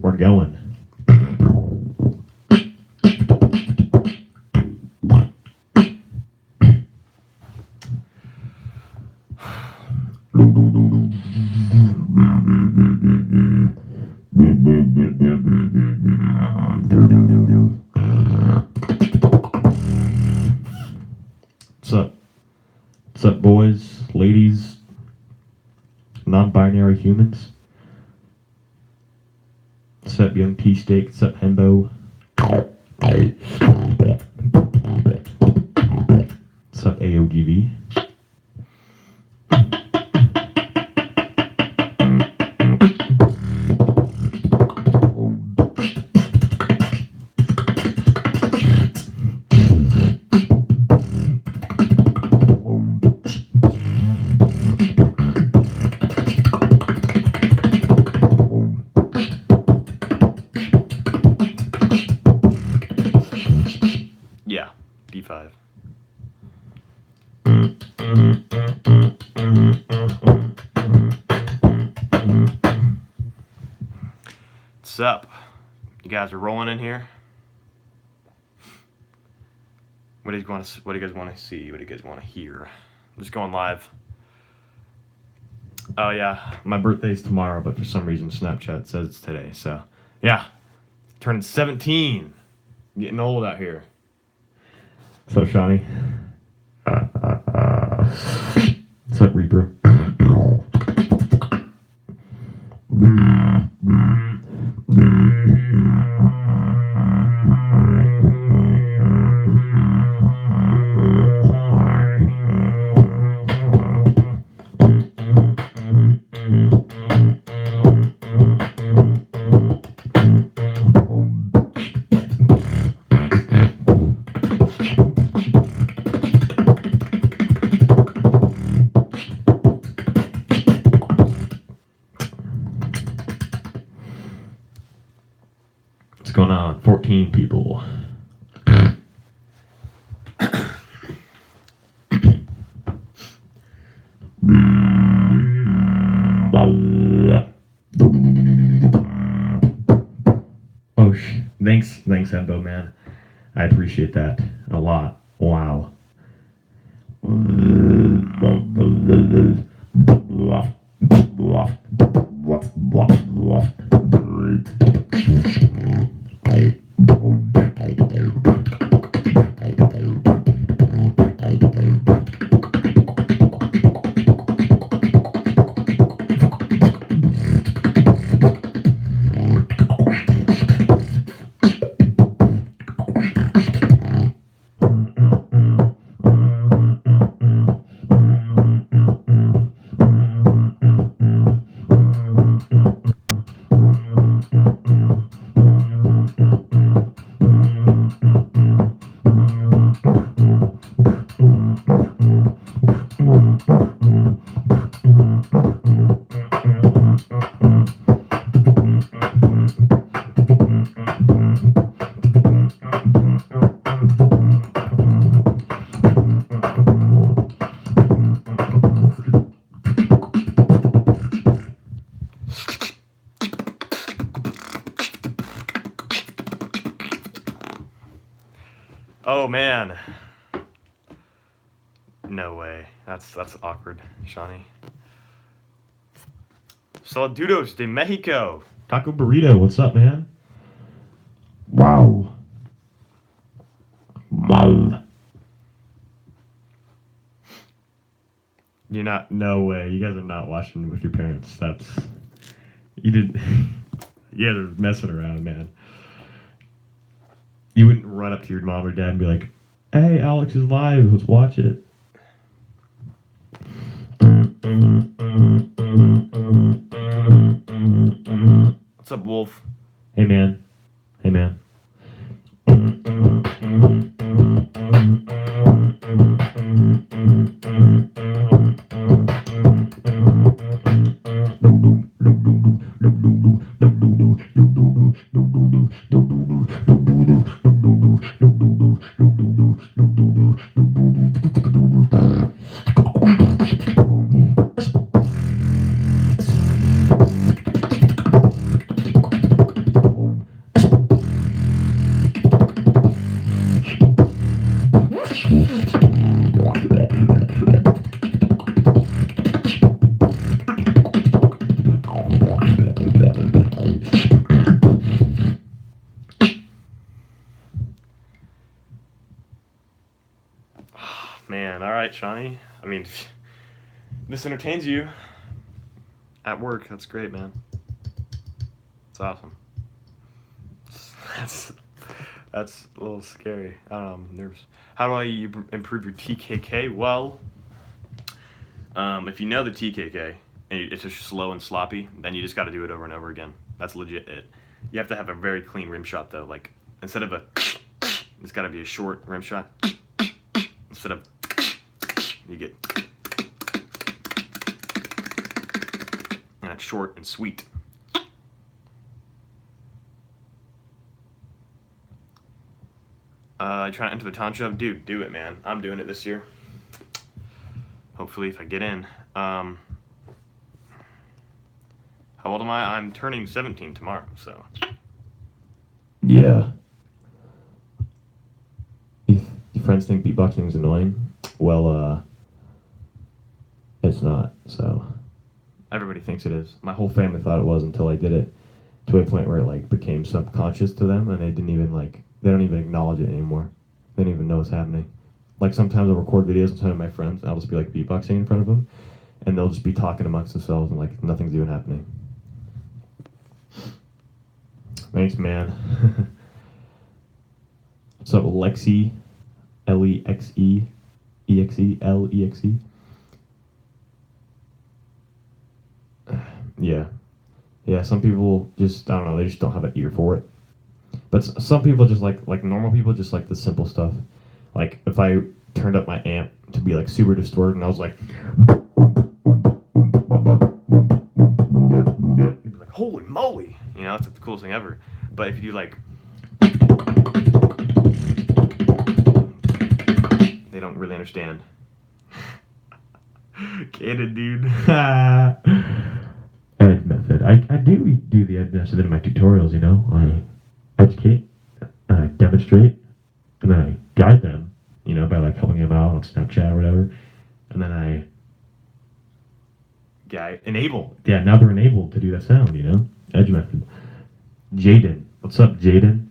We're going. What's up? What's up, boys, ladies, non-binary humans? What's up, young T-Steak? What's up, Hembo? What's up, AOGV? Yeah, D5. What's up? You guys are rolling in here? What do you guys want to see? What do you guys want to hear? I'm just going live. Oh yeah, my birthday's tomorrow, but for some reason Snapchat says it's today. So yeah, turning 17. Getting old out here. What's up, Shawnee? What's up, Reaper? What's going on? 14 people. Oh, thanks, Embo, man. I appreciate that a lot. Wow. Oh man. No way. That's awkward, Shawnee. Saludos de Mexico. Taco Burrito, what's up, man? Wow. Wow. You're not, no way. You guys are not watching with your parents. You guys are messing around, man. You wouldn't run up to your mom or dad and be like, hey, Alex is live, let's watch it. What's up, Wolf? Hey, man. Hey, man. right, Shawnee. I mean, this entertains you at work. That's great, man. It's awesome. That's that's a little scary. I don't know. I'm nervous. How do I improve your TKK? Well, if you know the TKK and it's just slow and sloppy, then you just got to do it over and over again. That's legit it. You have to have a very clean rim shot though. Like instead of a, it's got to be a short rim shot. Instead of, you get, and it's short and sweet. Trying to enter the talent show, dude. Do it, man. I'm doing it this year. Hopefully, if I get in. How old am I? I'm turning 17 tomorrow. So. Yeah. If your friends think beatboxing is annoying, well, it's not. So. Everybody thinks it is. My whole family thought it was until I did it to a point where it like became subconscious to them, and they didn't even like. They don't even acknowledge it anymore. They don't even know what's happening. Like sometimes I'll record videos with some of my friends, and I'll just be like beatboxing in front of them, and they'll just be talking amongst themselves, and like nothing's even happening. Thanks, man. What's up, Lexi? Lexe? Exe? Lexe? Yeah. Yeah, some people just, I don't know, they just don't have an ear for it. But some people just like normal people just like the simple stuff. Like if I turned up my amp to be like super distorted and I was like, you'd be like, holy moly, you know, that's like the coolest thing ever. But if you do like, they don't really understand. Candid, dude. Ed method. I do the Ed method in my tutorials, you know. I educate, I demonstrate, and then I guide them, you know, by like helping them out on Snapchat or whatever. And then I enable. Yeah, now they're enabled to do that sound, you know? Edge method. Jaden. What's up, Jaden?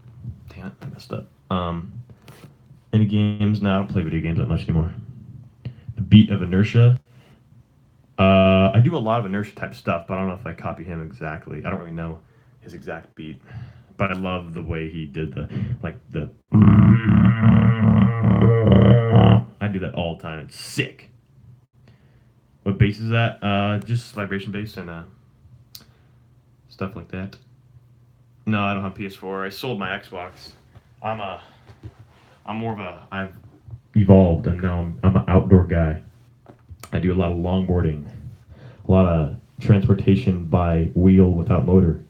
Damn it, I messed up. Any games? No, I don't play video games that much anymore. The beat of inertia. I do a lot of inertia type stuff, but I don't know if I copy him exactly. I don't really know his exact beat, but I love the way he did the. I do that all the time. It's sick. What bass is that? Just vibration bass and stuff like that. No, I don't have PS4. I sold my Xbox. I'm more of a. I've Evolved, and now I'm an outdoor guy. I do a lot of longboarding, a lot of transportation by wheel without motor.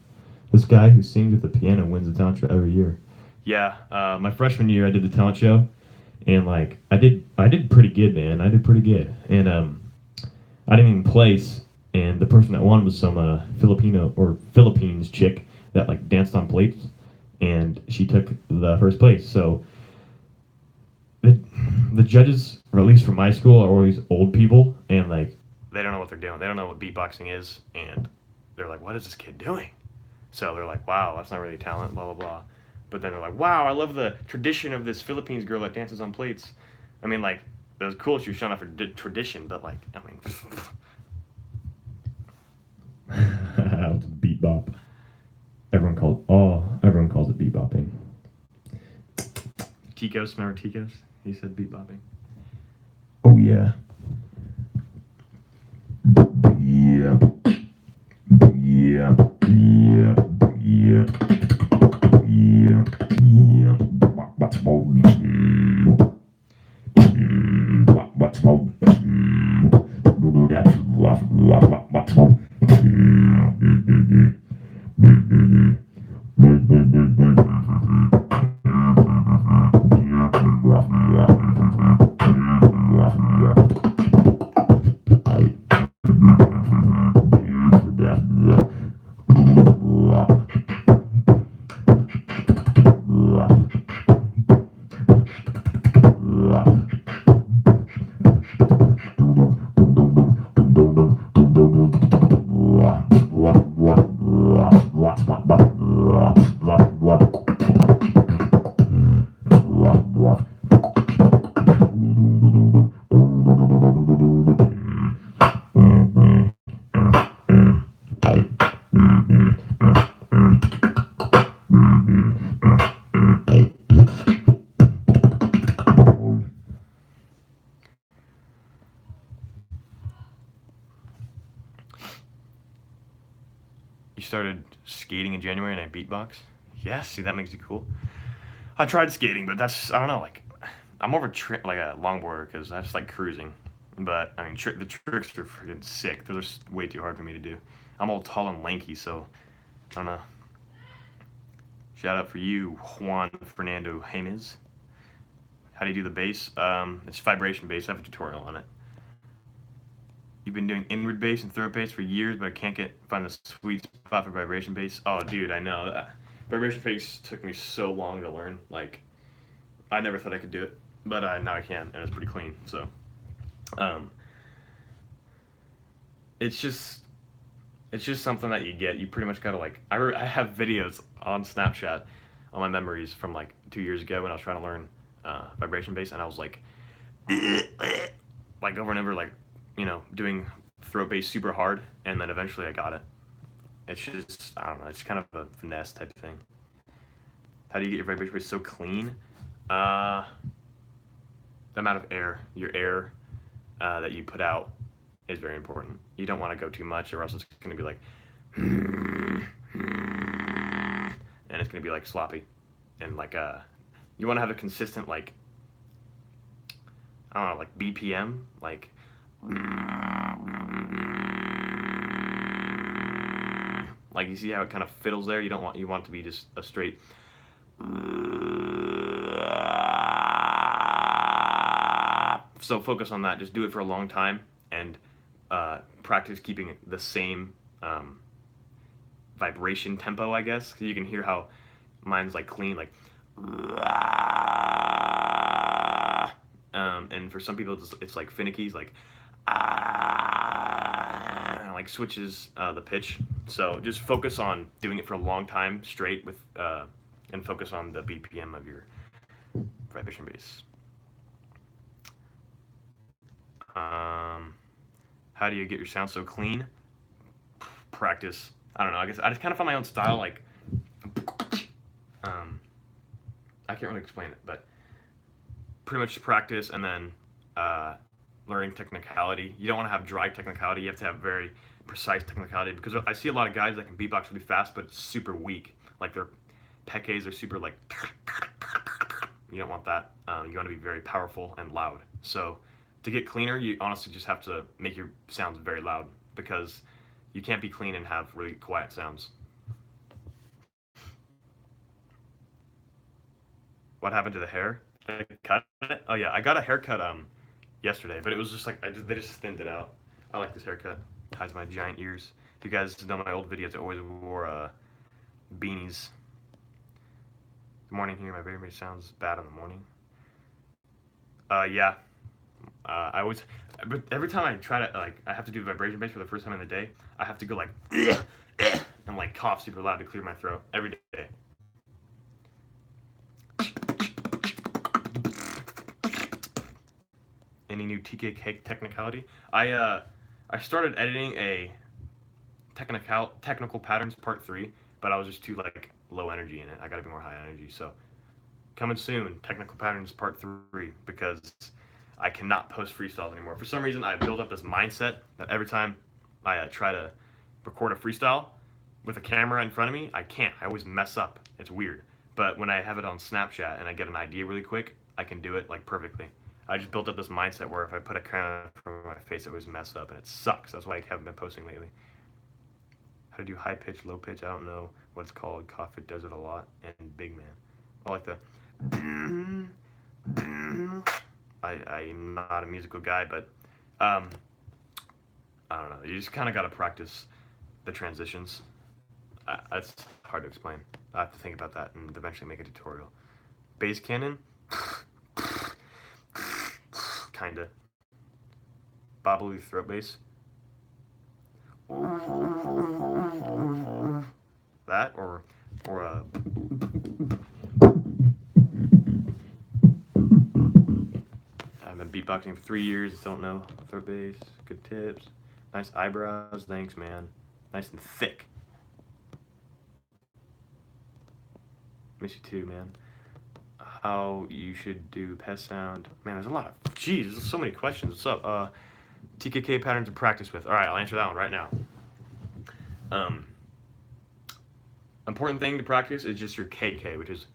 This guy who sings with the piano wins the talent show every year. Yeah, My freshman year, I did the talent show, and like I did pretty good, man. I did pretty good, and I didn't even place. And the person that won was some Philippines chick that like danced on plates, and she took the first place. So the judges, or at least from my school, are always old people, and like they don't know what they're doing. They don't know what beatboxing is, and they're like, "What is this kid doing?" So they're like, "Wow, that's not really talent." Blah blah blah. But then they're like, "Wow, I love the tradition of this Philippines girl that dances on plates." I mean, like, it was cool she was showing off her tradition, but like, I mean, it's beat bop. Everyone calls it beat bopping. Ticos, remember Ticos? He said beat bopping. Oh yeah. Yeah. Yeah. Yeah. Yeah. Yeah. Yeah. What's more? What's more? You started skating in January and I beatbox? Yes, see, that makes you cool. I tried skating, but that's, I don't know, like, I'm more of a like a longboarder because I just like cruising. But I mean, the tricks are freaking sick. They're just way too hard for me to do. I'm all tall and lanky, so I don't know. Shout out for you, Juan Fernando James. How do you do the bass? It's vibration bass. I have a tutorial on it. You've been doing inward bass and throat bass for years, but I can't find the sweet spot for vibration bass. Oh, dude, I know. Vibration bass took me so long to learn. Like, I never thought I could do it, but now I can, and it's pretty clean. So, um, it's just it's just something that you get. You pretty much gotta like. I have videos on Snapchat on my memories from like 2 years ago when I was trying to learn vibration bass, and I was like over and over, like doing throat bass super hard, and then eventually I got it. It's just I don't know. It's kind of a finesse type thing. How do you get your vibration bass so clean? Uh, the amount of air, your air that you put out is very important. You don't want to go too much, or else it's going to be like, and it's going to be like sloppy, and like you want to have a consistent like I don't know like BPM like you see how it kind of fiddles there. You want it to be just a straight. So focus on that. Just do it for a long time and practice keeping the same vibration tempo, I guess. Cause you can hear how mine's like clean, like. And for some people, it's like finicky, it's like. And like switches the pitch. So just focus on doing it for a long time straight with, and focus on the BPM of your vibration bass. How do you get your sound so clean? Practice. I don't know. I guess I just kind of find my own style. Like, I can't really explain it, but pretty much practice and then learning technicality. You don't want to have dry technicality. You have to have very precise technicality because I see a lot of guys that can beatbox really fast, but it's super weak. Like their peques are super like. You don't want that. You want to be very powerful and loud. So to get cleaner, you honestly just have to make your sounds very loud because you can't be clean and have really quiet sounds. What happened to the hair? Did I cut it? Oh yeah, I got a haircut yesterday, but it was just like they just thinned it out. I like this haircut. Hides my giant ears. If you guys know my old videos, I always wore beanies. Good morning here. My baby sounds bad in the morning. Yeah. I always, but every time I try to like, I have to do vibration bass for the first time in the day. I have to go like, and like cough super loud to clear my throat every day. Any new TK technicality? I started editing a technical patterns part 3, but I was just too like low energy in it. I got to be more high energy. So coming soon, technical patterns part 3 because I cannot post freestyles anymore. For some reason, I built up this mindset that every time I try to record a freestyle with a camera in front of me, I can't. I always mess up. It's weird. But when I have it on Snapchat and I get an idea really quick, I can do it like perfectly. I just built up this mindset where if I put a camera in front of my face, it always mess up, and it sucks. That's why I haven't been posting lately. How to do high pitch, low pitch? I don't know what it's called. Coffee does it a lot, and Big Man. I like the. I'm not a musical guy, but I don't know. You just kind of got to practice the transitions. It's hard to explain. I have to think about that and eventually make a tutorial. Bass cannon, kinda. Bobbly throat bass. that or I've been beatboxing for 3 years. Don't know third base. Good tips. Nice eyebrows. Thanks, man. Nice and thick. Miss you too, man. How you should do pest sound? Man, there's a lot of. Jeez, there's so many questions. What's up? TKK patterns to practice with. All right, I'll answer that one right now. Important thing to practice is just your KK, which is.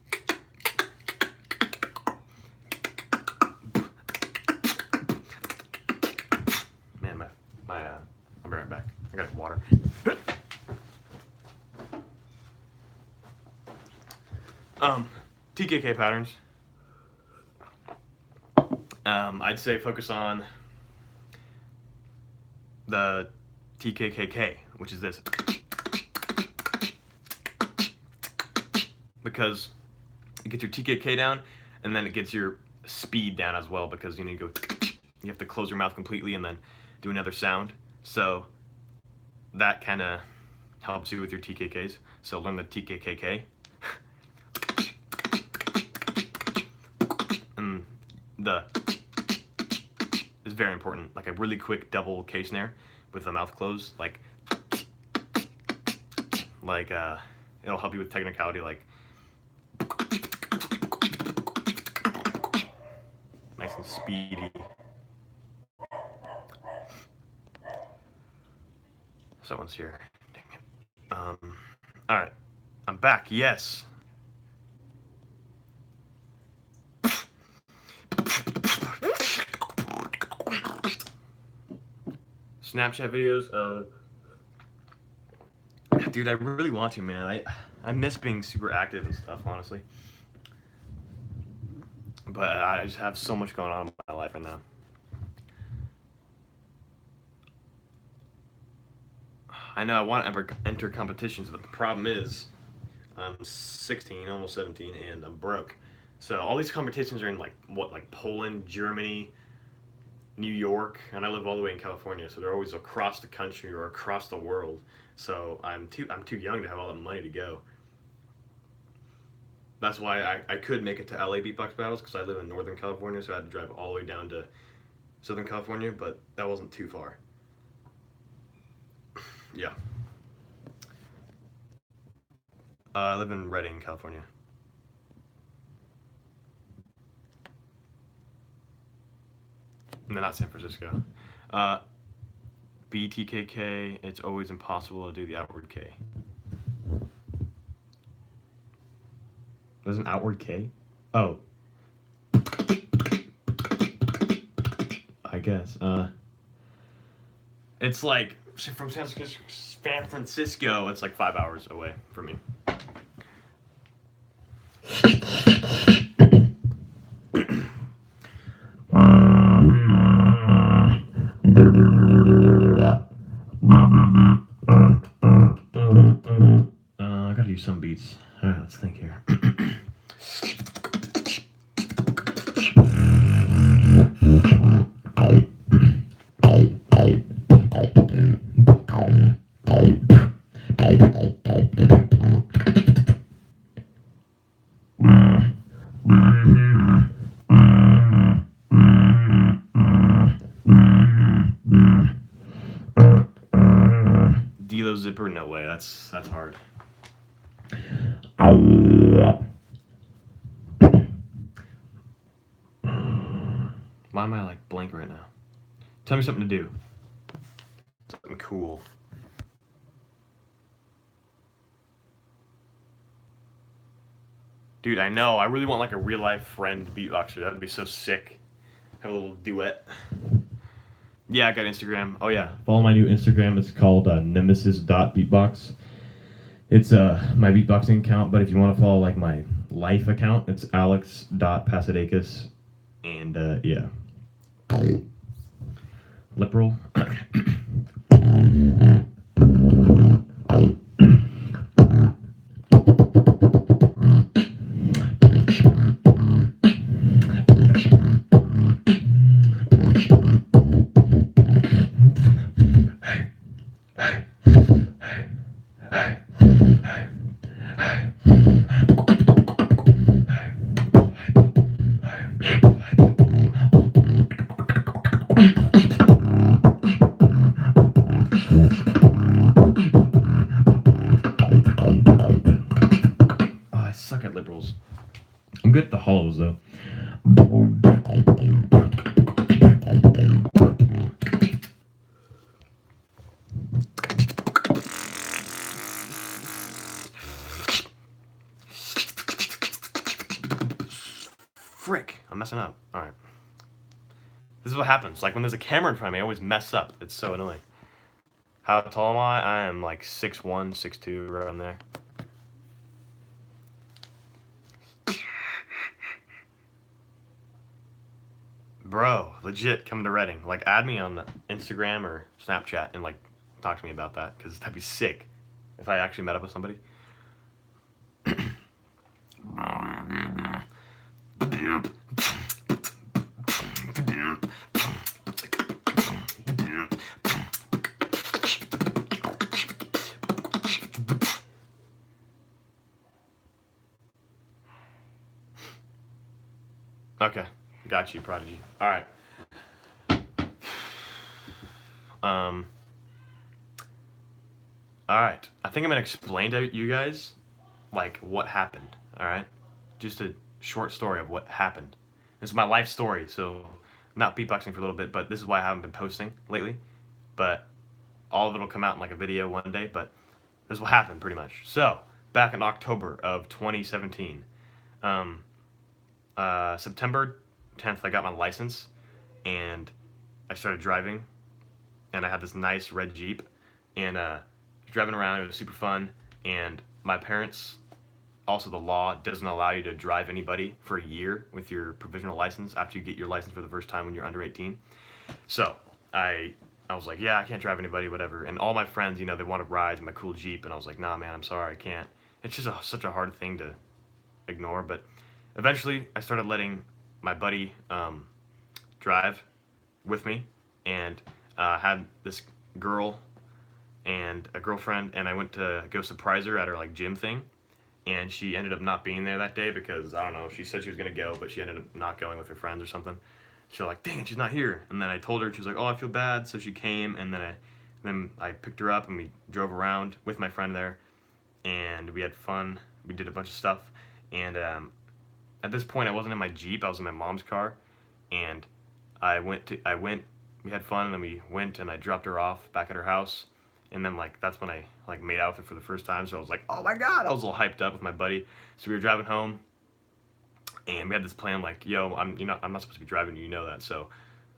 Man, I'll be right back. I got water. TKK patterns. I'd say focus on the TKKK, which is this. Because it gets your TKK down, and then it gets your speed down as well, because you need to go, you have to close your mouth completely and then do another sound. So that kind of helps you with your TKKs. So learn the TKKK. And the is very important, like a really quick double K snare with the mouth closed, like it'll help you with technicality, like nice and speedy. Someone's here. Dang it. All right, I'm back. Yes. Snapchat videos. Dude, I really want to, man. I miss being super active and stuff, honestly. But I just have so much going on in my life right now. I know I want to enter competitions, but the problem is I'm 16, almost 17, and I'm broke. So all these competitions are in like Poland, Germany, New York, and I live all the way in California, so they're always across the country or across the world. So I'm too young to have all the money to go. That's why I could make it to LA beatbox battles, because I live in Northern California, so I had to drive all the way down to Southern California, but that wasn't too far. Yeah. I live in Redding, California. No, not San Francisco. BTKK, it's always impossible to do the outward K. There's an outward K? Oh. I guess. It's like, from San Francisco, it's like 5 hours away from me. I gotta use some beats. Alright, let's think here. Dilo zipper? No way. That's hard. Why am I like blank right now? Tell me something to do. Something cool. Dude, I know. I really want like a real life friend beatboxer. That would be so sick. Have a little duet. Yeah, I got Instagram. Oh yeah. Follow my new Instagram. It's called nemesis.beatbox. It's my beatboxing account, but if you want to follow like my life account, it's alex.pasadakis. And yeah. Liberal. Oh, I suck at liberals. I'm good at the hollows though. Frick, I'm messing up. All right. This is what happens. Like when there's a camera in front of me, I always mess up. It's so annoying. How tall am I? I am like 6'1", 6'2", right around there. Bro, legit coming to Reading. Like, add me on Instagram or Snapchat and like talk to me about that because that'd be sick if I actually met up with somebody. Okay, got you, Prodigy. All right. Um. All right. I think I'm gonna explain to you guys like what happened. All right. Just a short story of what happened. This is my life story, so I'm not beatboxing for a little bit, but this is why I haven't been posting lately. But all of it will come out in like a video one day. But this is what happened pretty much. So back in October of 2017, um, September 10th, I got my license and I started driving, and I had this nice red Jeep, and driving around. It was super fun, and my parents. Also, the law doesn't allow you to drive anybody for a year with your provisional license after you get your license for the first time when you're under 18. So I I was like, yeah, I can't drive anybody, whatever. And all my friends, they wanted rides in my cool Jeep, and I was like, nah, man, I'm sorry, I can't. It's just such a hard thing to ignore. But eventually, I started letting my buddy drive with me, and had this girl and a girlfriend, and I went to go surprise her at her like gym thing, and she ended up not being there that day because I don't know. She said she was gonna go, but she ended up not going with her friends or something. She was like, "Dang it, she's not here." And then I told her, she was like, "Oh, I feel bad." So she came, and then I picked her up, and we drove around with my friend there, and we had fun. We did a bunch of stuff, and at this point, I wasn't in my Jeep. I was in my mom's car, and I went. We had fun, and then we went, and I dropped her off back at her house, and then like that's when I like made out with her for the first time. So I was like, oh my god, I was all hyped up with my buddy. So we were driving home, and we had this plan like, yo, I'm not supposed to be driving you, you know that. So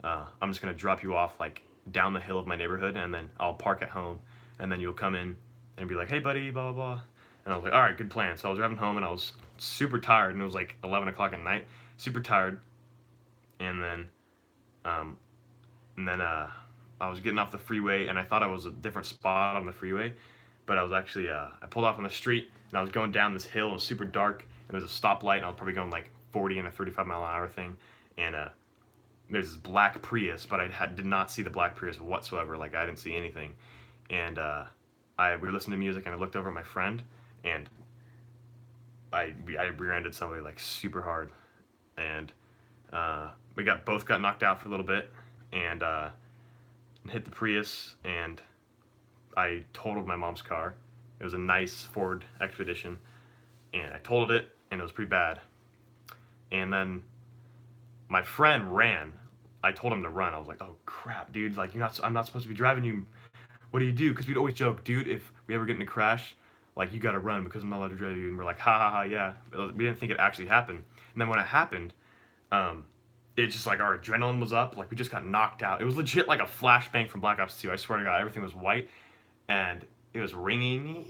I'm just gonna drop you off like down the hill of my neighborhood, and then I'll park at home, and then you'll come in and be like, hey buddy, blah blah blah. And I was like, all right, good plan. So I was driving home, and I was super tired, and it was like 11 o'clock at night, super tired, and then um, I was getting off the freeway, and I thought I was a different spot on the freeway, but I was actually I pulled off on the street, and I was going down this hill. It was super dark, and there was a stoplight, and I was probably going like 40 and a 35-mile-an-hour thing, and there's this black Prius, but did not see the black Prius whatsoever. Like I didn't see anything, and we were listening to music, and I looked over at my friend, and I rear-ended somebody like super hard, and we both got knocked out for a little bit, and hit the Prius, and I totaled my mom's car. It was a nice Ford Expedition, and I totaled it, and it was pretty bad. And then my friend ran. I told him to run. I was like, "Oh crap, dude! Like I'm not supposed to be driving you. What do you do?" Because we'd always joke, "Dude, if we ever get in a crash, like you gotta run because I'm not allowed to drive you." And we're like, "Ha ha ha, yeah." We didn't think it actually happened. And then when it happened, um, it's just like our adrenaline was up. Like we just got knocked out. It was legit like a flashbang from Black Ops 2. I swear to God, everything was white, and it was ringing,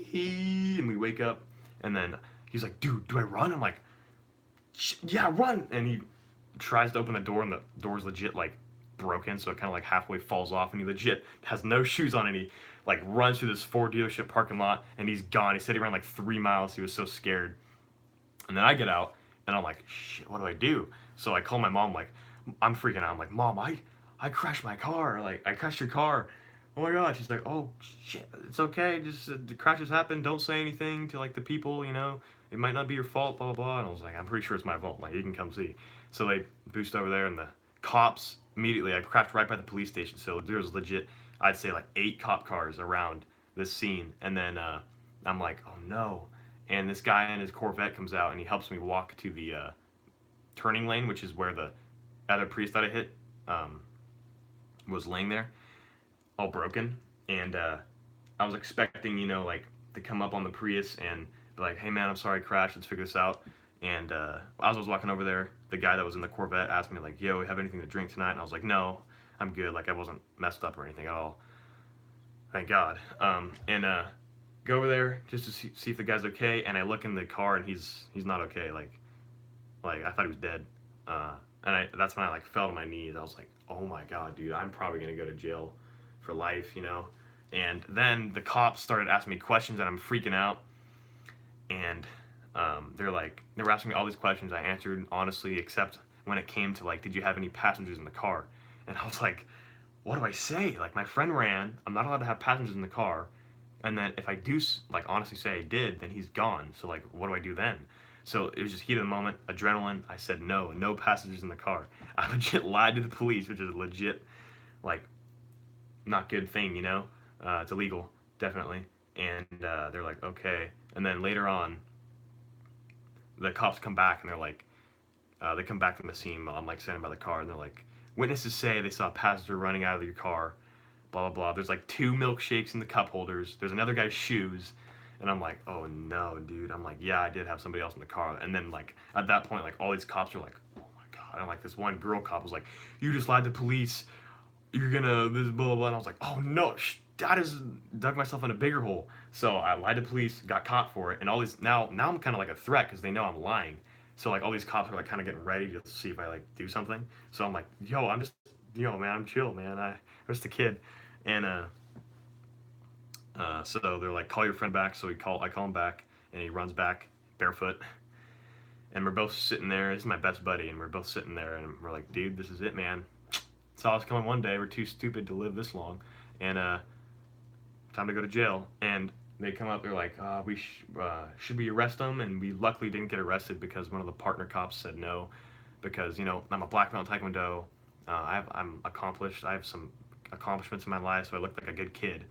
and we wake up, and then he's like, "Dude, do I run?" I'm like, "Yeah, run!" And he tries to open the door, and the door's legit like broken, so it kind of like halfway falls off, and he legit has no shoes on, and he like runs through this Ford dealership parking lot, and he's gone. He said he ran like 3 miles. He was so scared. And then I get out, and I'm like, shit, what do I do? So I call my mom, like, I'm freaking out. I'm like, Mom, I crashed my car. Like, I crashed your car. oh my god. She's like, oh shit, it's okay. Just the crashes happen. Don't say anything to like the people. It might not be your fault. Blah blah blah. And I was like, I'm pretty sure it's my fault. Like you can come see. So they boost over there, and the cops immediately. I crashed right by the police station. So there was legit, I'd say like 8 cop cars around this scene. And then I'm like, oh no. And this guy in his Corvette comes out and he helps me walk to the turning lane, which is where the other Prius that I hit was laying there, all broken. And I was expecting, like to come up on the Prius and be like, "Hey man, I'm sorry I crashed. Let's figure this out." And as I was walking over there, the guy that was in the Corvette asked me like, "Yo, have anything to drink tonight?" And I was like, "No, I'm good. Like I wasn't messed up or anything at all. Thank God." And go over there just to see if the guy's okay. And I look in the car and he's not okay. Like I thought he was dead. And that's when I like fell to my knees. I was like, "Oh my God, dude, I'm probably gonna go to jail for life." And then the cops started asking me questions, and I'm freaking out. And they were asking me all these questions. I answered honestly, except when it came to like, did you have any passengers in the car? And I was like, what do I say? Like my friend ran. I'm not allowed to have passengers in the car. And then if I do like honestly say I did, then he's gone. So like, what do I do then? So it was just heat of the moment, adrenaline. I said no passengers in the car. I legit lied to the police, which is a legit like not good thing. It's illegal, definitely. And they're like, okay. And then later on, the cops come back and they're like, they come back from the scene while I'm like standing by the car, and they're like, witnesses say they saw a passenger running out of your car, blah blah blah. There's like 2 milkshakes in the cup holders. There's another guy's shoes, and I'm like, oh no, dude. I'm like, yeah, I did have somebody else in the car. And then like at that point, like all these cops are like, oh my god. And like this one girl cop was like, you just lied to police. You're gonna this blah blah blah. And I was like, oh no, I just dug myself in a bigger hole. So I lied to police, got caught for it, and all these now I'm kind of like a threat because they know I'm lying. So like all these cops are like kind of getting ready to see if I like do something. So I'm like, yo man, I'm chill, man. I'm just a kid, and so they're like, call your friend back. So I call him back, and he runs back barefoot, and we're both sitting there. This is my best buddy, and we're both sitting there, and we're like, dude, this is it, man. Saw us coming one day. We're too stupid to live this long, and time to go to jail. And they come up, they're like, should we arrest them? And we luckily didn't get arrested because one of the partner cops said no, because I'm a black belt in Taekwondo. I'm accomplished. I have some accomplishments in my life, so I look like a good kid.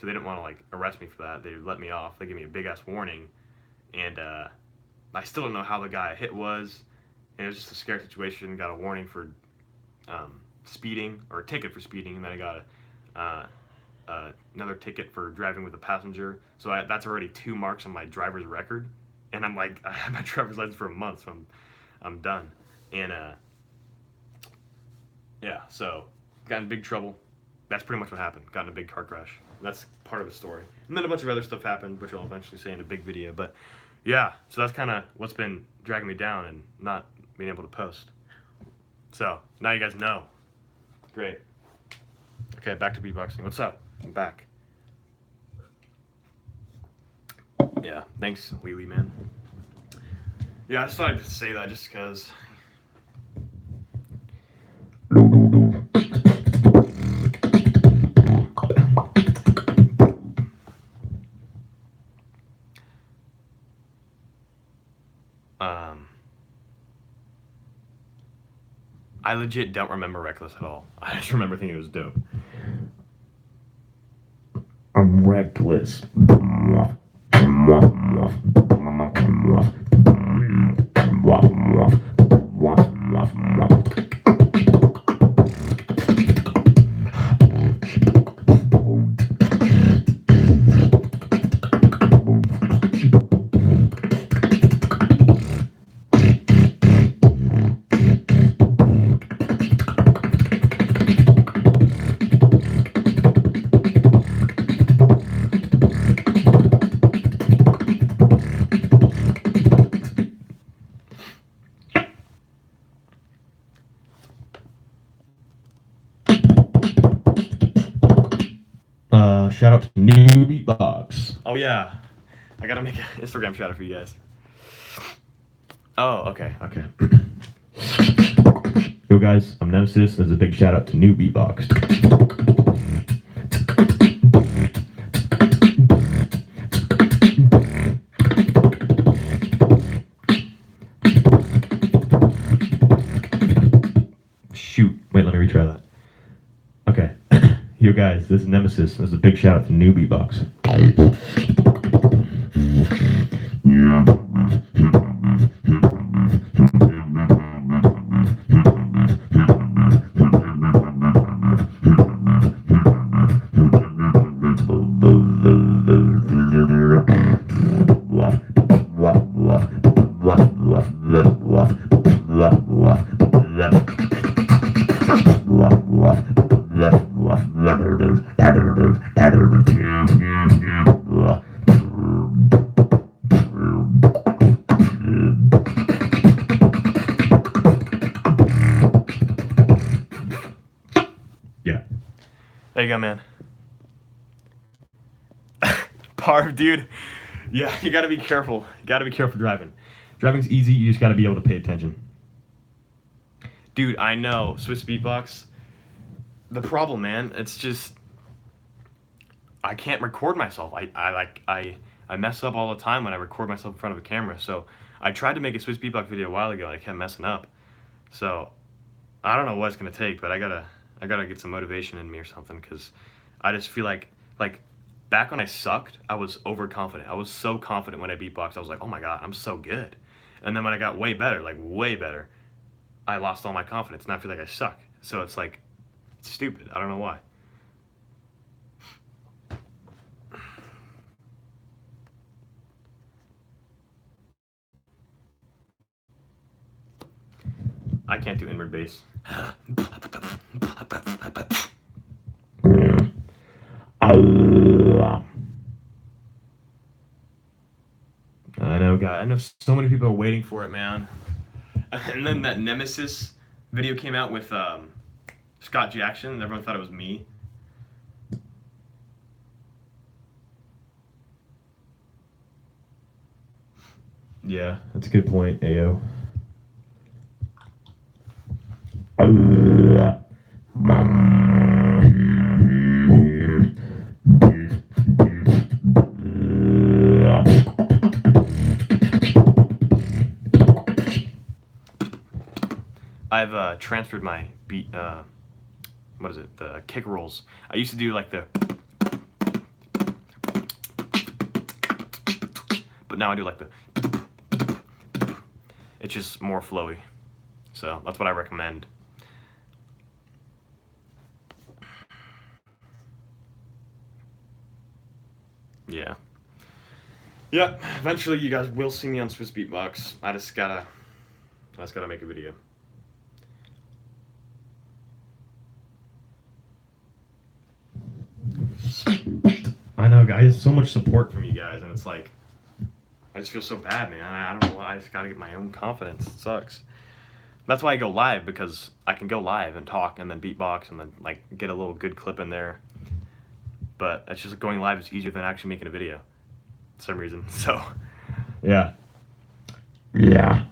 So they didn't want to like arrest me for that. They let me off. They gave me a big ass warning, and I still don't know how the guy I hit was. And it was just a scary situation. Got a warning for speeding, or a ticket for speeding, and then I got another ticket for driving with a passenger. So that's already 2 marks on my driver's record, and I'm like, I had my driver's license for a month, so I'm done. And yeah, so got in big trouble. That's pretty much what happened. Got in a big car crash. That's part of the story. And then a bunch of other stuff happened, which I'll eventually say in a big video. But yeah, so that's kind of what's been dragging me down and not being able to post. So now you guys know. Great. Okay, back to beatboxing. What's up? I'm back. Yeah, thanks, Wee Wee Man. Yeah, I just thought I'd say that just because. I legit don't remember Reckless at all. I just remember thinking it was dope. I'm reckless. Shout out to New Beatbox. Oh yeah, I gotta make an Instagram shout out for you guys. Oh, okay. Yo guys, I'm Nemesis. There's a big shout out to New Beatbox. guys, this is Nemesis. This is a big shout out to New Beatbox. Yeah. There you go, man. Parv, dude. Yeah, you gotta be careful. You gotta be careful driving. Driving's easy, you just gotta be able to pay attention. Dude, I know. Swiss Beatbox. The problem, man, it's just I can't record myself. I mess up all the time when I record myself in front of a camera. So I tried to make a Swiss Beatbox video a while ago and I kept messing up. So I don't know what it's gonna take, but I gotta get some motivation in me or something, because I just feel like back when I sucked, I was overconfident. I was so confident when I beatboxed. I was like, oh my god, I'm so good. And then when I got way better, like way better, I lost all my confidence and I feel like I suck. So it's like, it's stupid. I don't know why. I can't do inward bass. I know, God. I know so many people are waiting for it, man. And then that Nemesis video came out with Scott Jackson, and everyone thought it was me. Yeah, that's a good point, Ayo. I've transferred my beat, what is it, the kick rolls. I used to do like the, but now I do like the, it's just more flowy. So that's what I recommend. Yeah. Yeah, eventually you guys will see me on Swiss Beatbox. I just gotta make a video. I know, guys. So much support from From you guys, and it's like, I just feel so bad, man. I don't know why. I just gotta get my own confidence. It sucks. That's why I go live, because I can go live and talk and then beatbox and then like get a little good clip in there. But it's just going live is easier than actually making a video for some reason. So Yeah. Yeah.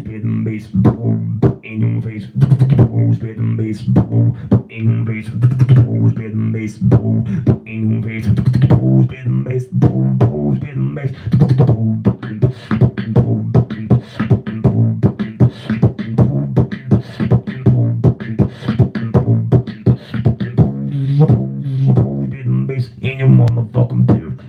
Spit and bass, in your face. Spit and bass, in your face. Spit and bass, in your face. Spit and bass, spit and bass. Spit and bass in your motherfucking beard.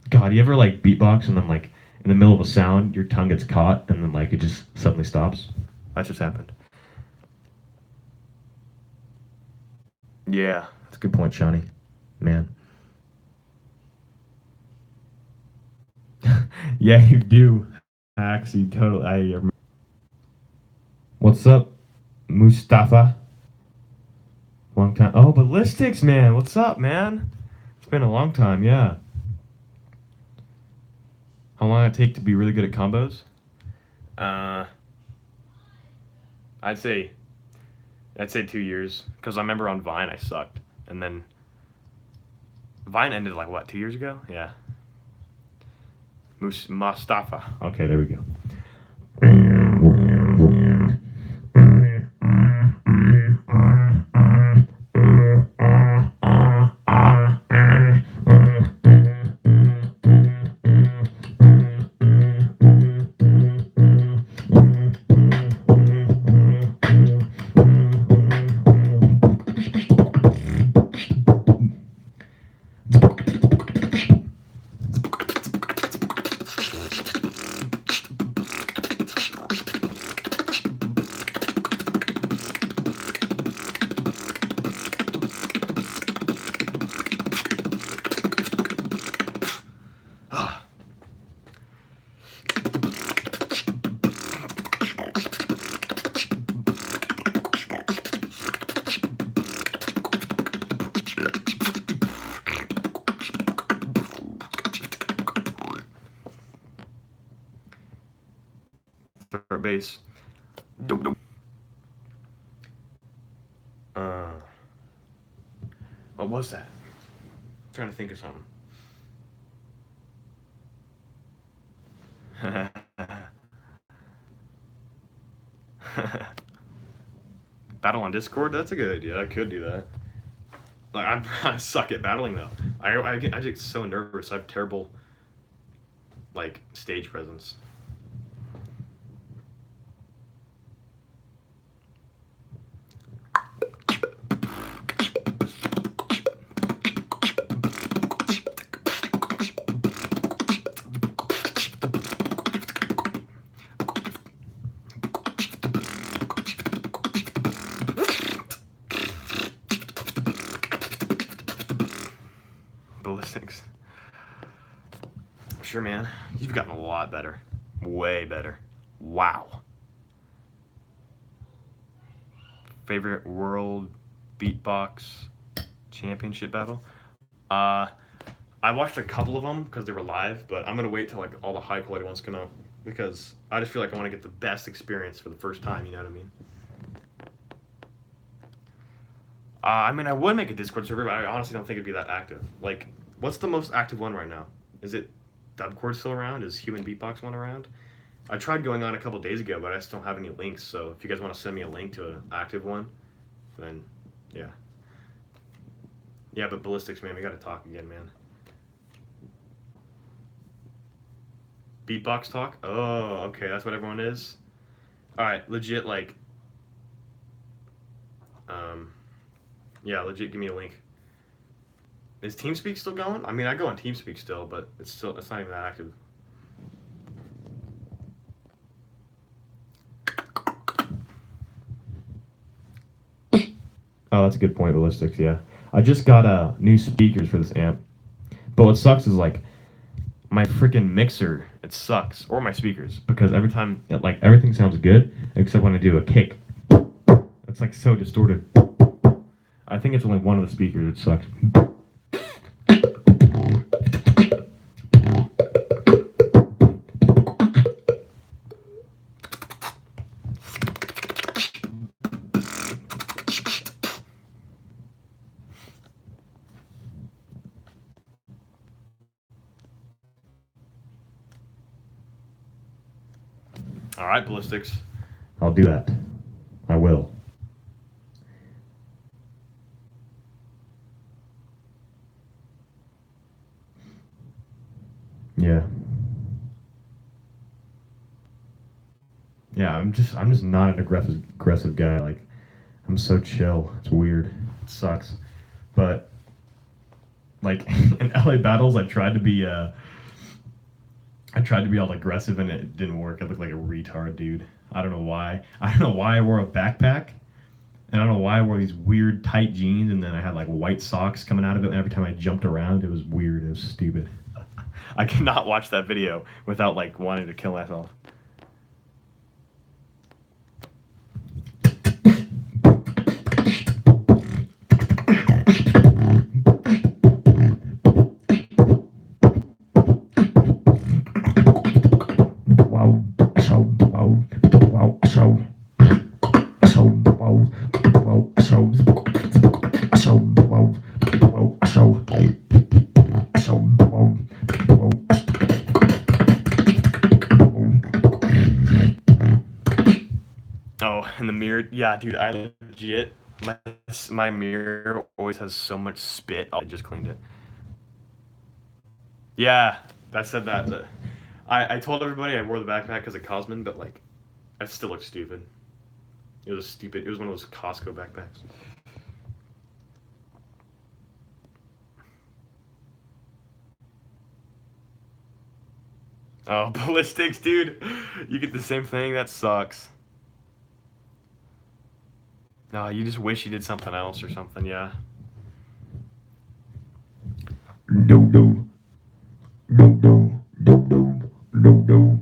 God, you ever like beatbox and then like in the middle of a sound, your tongue gets caught and then like it just suddenly stops? that just happened. Yeah. That's a good point, Shawnee. Man. Yeah, you do. Actually, totally. What's up, Mustafa? Long time. Oh, Ballistics, man. What's up, man? It's been a long time, yeah. How long did it take to be really good at combos? I'd say 2 years, because I remember on Vine I sucked, and then Vine ended like what, 2 years ago? Yeah. Mustafa. Okay, there we go. third base. Uh, what was that? I'm trying to think of something. Battle on Discord? That's a good idea. I could do that. Like I suck at battling though. I get so nervous. I have terrible like stage presence. Ballistics. Sure, man. You've gotten a lot better. Way better. Wow. Favorite world beatbox championship battle? Uh, I watched a couple of them because they were live, but I'm gonna wait till like all the high quality ones come out because I just feel like I want to get the best experience for the first time. You know what I mean? I mean, I would make a Discord server, but I honestly don't think it'd be that active. Like, what's the most active one right now? Is it Dubcord still around? Is Human Beatbox one around? I tried going on a couple days ago, but I just don't have any links. So if you guys want to send me a link to an active one, then yeah. Yeah, but Ballistics, man, we got to talk again, man. Beatbox talk? Oh, okay, that's what everyone is. All right, legit, like, yeah, legit, give me a link. Is TeamSpeak still going? I mean, I go on TeamSpeak still, but it's not even that active. Oh, that's a good point, Ballistics, yeah. I just got new speakers for this amp. But what sucks is, like, my freaking mixer, it sucks. Or my speakers. Because every time, like, everything sounds good, except when I do a kick. It's, like, so distorted. I think it's only one of the speakers that sucks. All right, Ballistics. I'll do that. I will. Yeah. Yeah, I'm just not an aggressive guy. Like, I'm so chill. It's weird. It sucks. But like in LA battles, I tried to be all aggressive and it didn't work. I looked like a retard, dude. I don't know why. I don't know why I wore a backpack. And I don't know why I wore these weird tight jeans and then I had like white socks coming out of it. And every time I jumped around, it was weird. It was stupid. I cannot watch that video without like wanting to kill myself. Oh, and the mirror. Yeah, dude, I legit. My mirror always has so much spit. I just cleaned it. Yeah, I said that. I told everybody I wore the backpack because of Cosmin, but like, I still look stupid. It was stupid. It was one of those Costco backpacks. Oh, ballistics, dude. You get the same thing? That sucks. No, you just wish you did something else or something, yeah. No, no. No, no. No, no. No, no.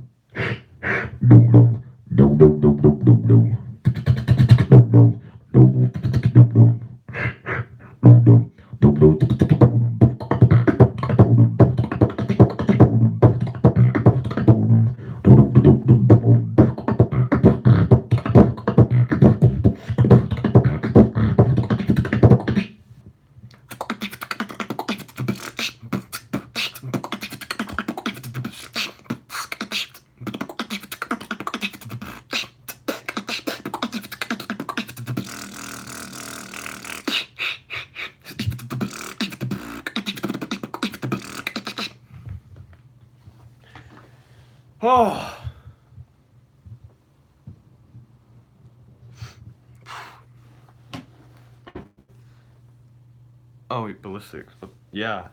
No, no. No, no, no, no, no, no. No, no. No, no. No, no. No, no. No, no. Oh. Oh, wait, ballistics. Yeah.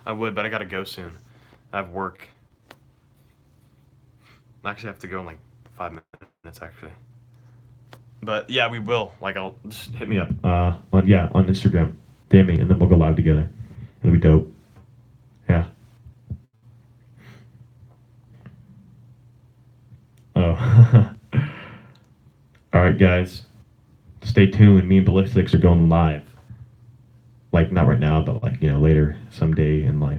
I would, but I gotta go soon. I have work. I actually have to go in like 5 minutes, actually. But yeah, we will. Like, I'll just Hit me up. On Instagram. DM me, and then we'll go live together. It'll be dope. Yeah. Oh. All right, guys. Stay tuned. Me and Ballistics are going live. Like not right now, but like later, someday in life.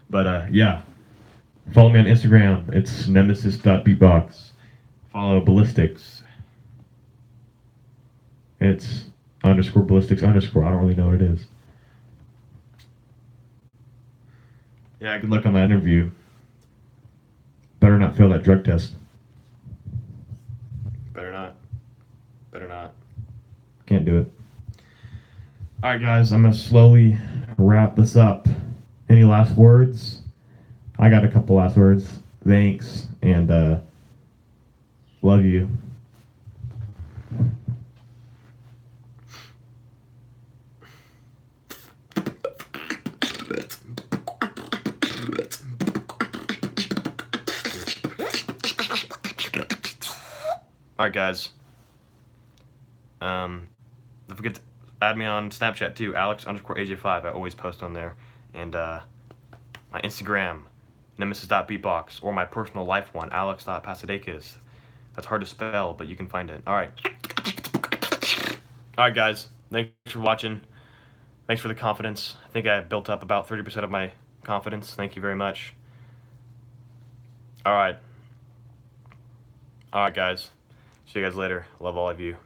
But yeah. Follow me on Instagram. It's nemesis.beatbox. Follow Ballistics. It's underscore ballistics underscore. I don't really know what it is. yeah. Good luck on that interview. Better not fail that drug test. Better not. Better not. Can't do it. All right, guys. I'm gonna slowly wrap this up. Any last words? I got a couple last words. Thanks and love you. All right, guys. Don't forget to add me on Snapchat too, Alex_AJ5. I always post on there, and my Instagram, Nemesis.beatbox, or my personal life one, Alex.pasadakis. That's hard to spell, but you can find it. All right. All right, guys. Thanks for watching. Thanks for the confidence. I think I built up about 30% of my confidence. Thank you very much. All right. All right, guys. See you guys later. Love all of you.